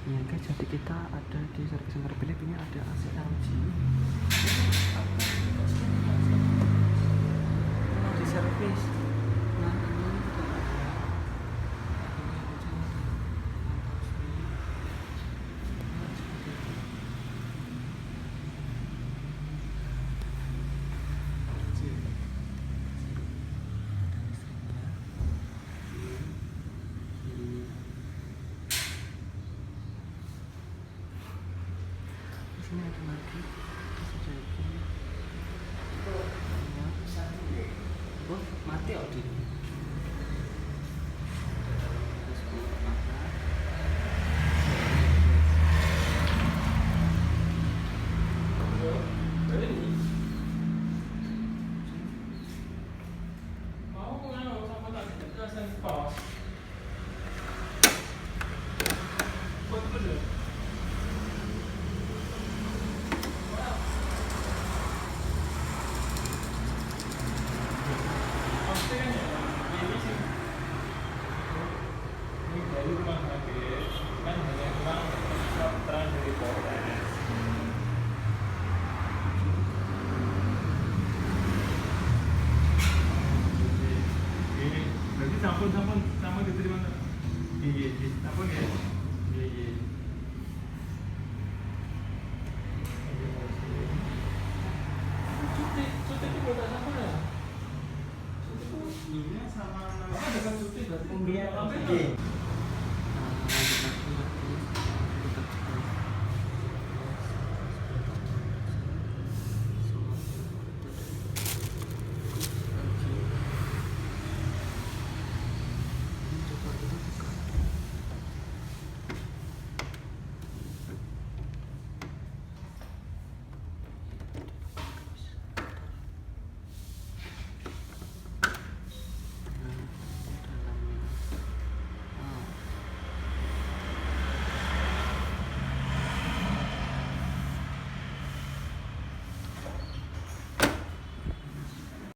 Ya guys, jadi kita ada di servis mobil ini ada AC LG. Mau di servis. Nah ini udah ada. Ini aja mantap sih. Nah, seperti itu. Ini ada lagi bisa jadi oh mati Audi.